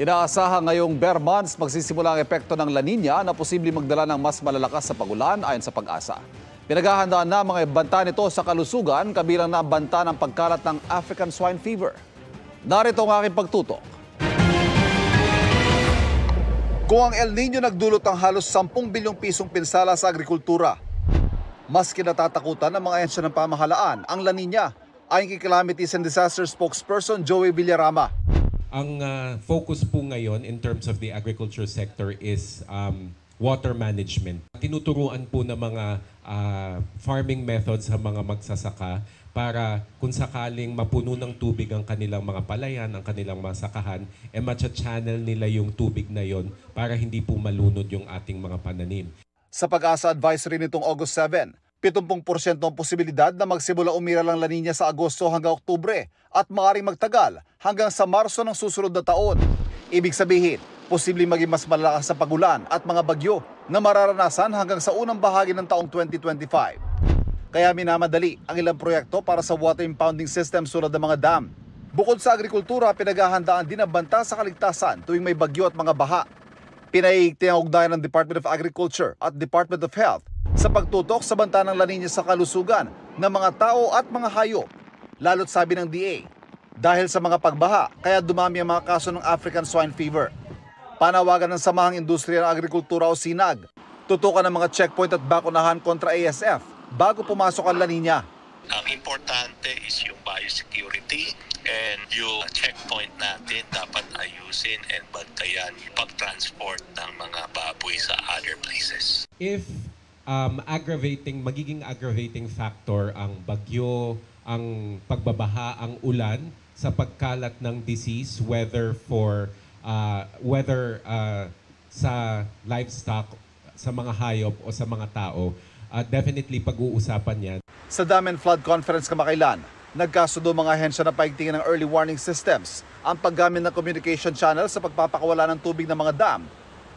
Inaasahan ngayong bare months magsisimula ang epekto ng La Nina na posibleng magdala ng mas malalakas sa pagulan ayon sa Pag-asa. Pinaghahandaan na mga banta nito sa kalusugan kabilang na banta ng pagkalat ng African swine fever. Narito ang aking pagtutok. Kung ang El Nino nagdulot ng halos 10 bilyong pisong pinsala sa agrikultura, mas kinatatakutan ng mga ahensya ng pamahalaan ang La Nina, ayon kay Calamities and Disaster Spokesperson Joey Villarama. Ang focus po ngayon in terms of the agriculture sector is water management. Tinuturuan po ng mga farming methods sa mga magsasaka para kung sakaling mapuno ng tubig ang kanilang mga palayan, ang kanilang masakahan, matcha-channel nila yung tubig na yon para hindi po malunod yung ating mga pananim. Sa Pag-asa advisory nitong August 7, 70% ang posibilidad na magsimula umira lang La Nina sa Agosto hanggang Oktubre at maaaring magtagal hanggang sa Marso ng susunod na taon. Ibig sabihin, posibleng maging mas malalakas sa pagulan at mga bagyo na mararanasan hanggang sa unang bahagi ng taong 2025. Kaya minamadali ang ilang proyekto para sa water impounding system tulad ng mga dam. Bukod sa agrikultura, pinaghahandaan din ang banta sa kaligtasan tuwing may bagyo at mga baha. Pinaiigting ang ugnayan ng Department of Agriculture at Department of Health sa pagtutok sa banta ng La Nina sa kalusugan ng mga tao at mga hayop. Lalo't sabi ng DA, dahil sa mga pagbaha, kaya dumami ang mga kaso ng African swine fever. Panawagan ng Samahang Industriya ng Agrikultura o SINAG, tutukan ng mga checkpoint at bakunahan kontra ASF bago pumasok ang La Nina. Ang importante is yung biosecurity and yung checkpoint natin dapat ayusin and bantayan yung pag-transport ng mga baboy sa other places. If magiging aggravating factor ang bagyo, ang pagbabaha, ang ulan sa pagkalat ng disease, whether sa livestock, sa mga hayop o sa mga tao, definitely pag-uusapan yan. Sa Dam and Flood Conference kamakailan, nagkasundo mga ahensya na paigtingin ng early warning systems, ang paggamit ng communication channel sa pagpapakawala ng tubig ng mga dam,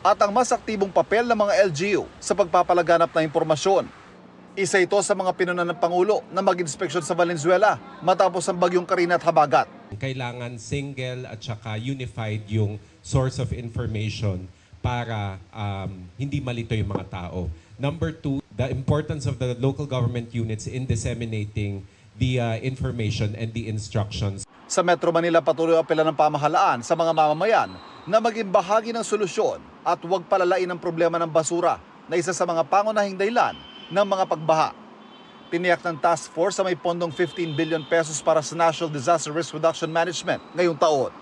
at ang mas aktibong papel ng mga LGU sa pagpapalaganap ng impormasyon. Isa ito sa mga pinunan ng Pangulo na mag-inspeksyon sa Valenzuela matapos ang bagyong Karina at Habagat. Kailangan single at saka unified yung source of information para hindi malito yung mga tao. Number 2, the importance of the local government units in disseminating the information and the instructions. Sa Metro Manila, patuloy ang apela ng pamahalaan sa mga mamamayan na maging bahagi ng solusyon at huwag palalain ang problema ng basura na isa sa mga pangunahing dahilan ng mga pagbaha. Tiniyak ng task force sa may pondong 15 billion pesos para sa National Disaster Risk Reduction Management ngayong taon.